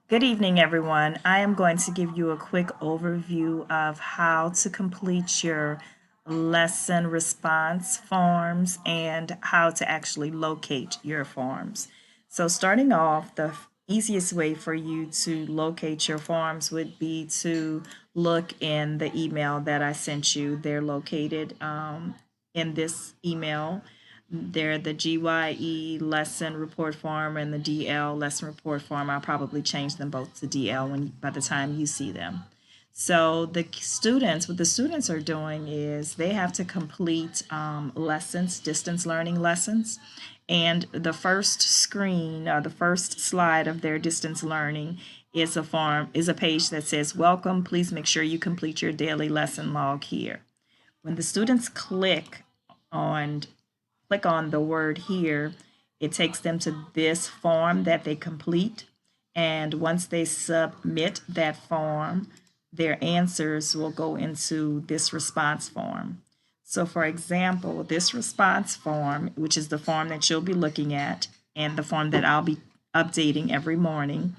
Good evening, everyone. I am going to give you a quick overview of how to complete your lesson response forms and how to actually locate your forms. So, starting off, the easiest way for you to locate your forms would be to look in the email that I sent you. They're located in this email. They're the GYE lesson report form and the DL lesson report form. I'll probably change them both to DL by the time you see them. So the students, what the students are doing is they have to complete lessons, distance learning lessons. And the first screen, the first slide of their distance learning is a page that says, "Welcome, please make sure you complete your daily lesson log here." When the students on click on the word here, it takes them to this form that they complete. And once they submit that form, their answers will go into this response form. So, for example, this response form, which is the form that you'll be looking at and the form that I'll be updating every morning,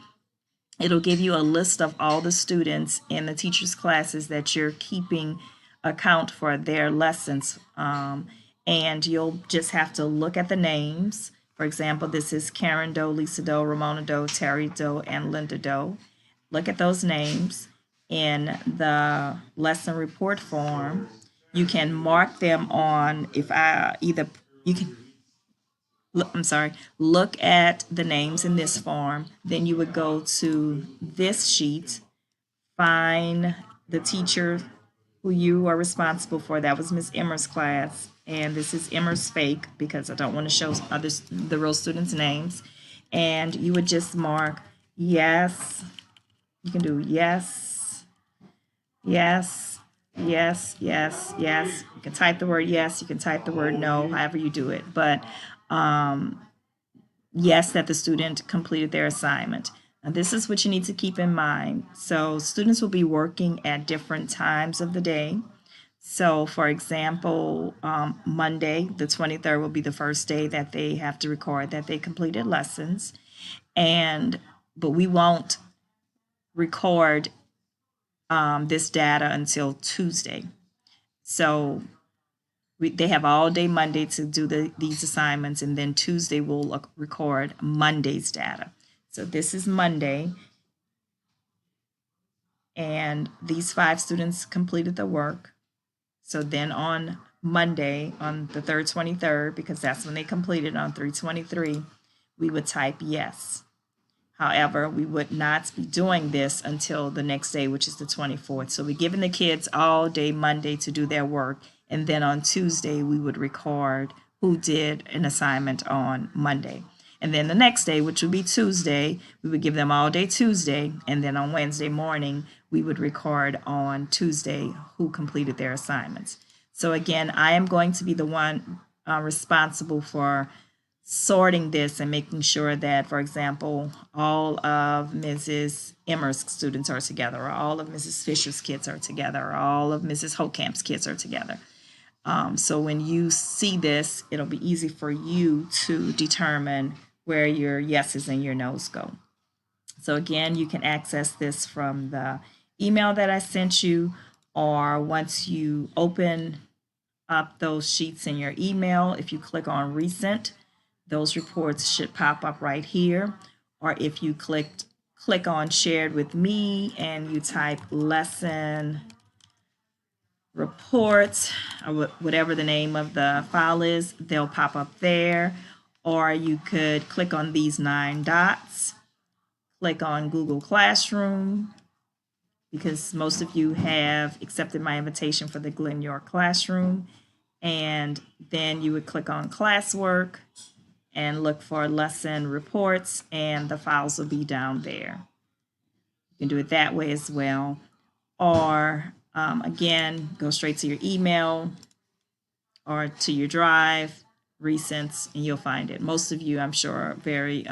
it'll give you a list of all the students in the teacher's classes that you're keeping account for their lessons. And you'll just have to look at the names. For example, this is Karen Doe, Lisa Doe, Ramona Doe, Terry Doe, and Linda Doe. Look at those names in the lesson report form. You can mark them on if I either you can I'm sorry, look at the names in this form. Then you would go to this sheet, find the teacher who you are responsible for. That was Miss Emmer's class. And this is Emmer's fake because I don't want to show others the real students' names. And you would just mark yes. You can do yes, yes, yes, yes, yes. You can type the word yes, you can type the word no, however you do it. But yes, that the student completed their assignment. Now, this is what you need to keep in mind. So, students will be working at different times of the day. So, for example, Monday, the 23rd, will be the first day that they have to record that they completed lessons. But we won't record this data until Tuesday. So, they have all day Monday to do these assignments, and then Tuesday we'll record Monday's data. So this is Monday, and these 5 students completed the work. So then on Monday, on the 23rd, because that's when they completed on 3/23, we would type yes. However, we would not be doing this until the next day, which is the 24th. So we're giving the kids all day Monday to do their work. And then on Tuesday, we would record who did an assignment on Monday. And then the next day, which would be Tuesday, we would give them all day Tuesday. And then on Wednesday morning, we would record on Tuesday who completed their assignments. So again, I am going to be the one responsible for sorting this and making sure that, for example, all of Mrs. Emmer's students are together, or all of Mrs. Fisher's kids are together, or all of Mrs. Hokamp's kids are together. So when you see this, it'll be easy for you to determine where your yeses and your nos go. So again, you can access this from the email that I sent you, or once you open up those sheets in your email, if you click on recent, those reports should pop up right here. Or if you click on shared with me and you type lesson reports or whatever the name of the file is, they'll pop up there. Or you could click on these 9 dots, click on Google Classroom, because most of you have accepted my invitation for the Glen York Classroom. And then you would click on classwork and look for lesson reports, and the files will be down there. You can do it that way as well. Or again, go straight to your email or to your drive, recents, and you'll find it. Most of you, I'm sure, are very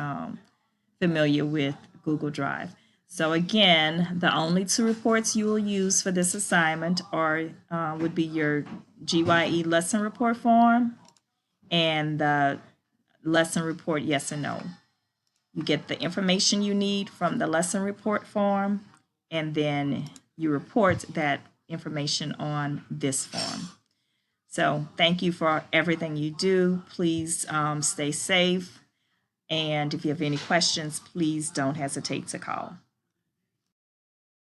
familiar with Google Drive. So again, the only 2 reports you will use for this assignment would be your GYE lesson report form and the lesson report yes and no. You get the information you need from the lesson report form, and then you report that information on this form. So thank you for everything you do. Please stay safe. And if you have any questions, please don't hesitate to call.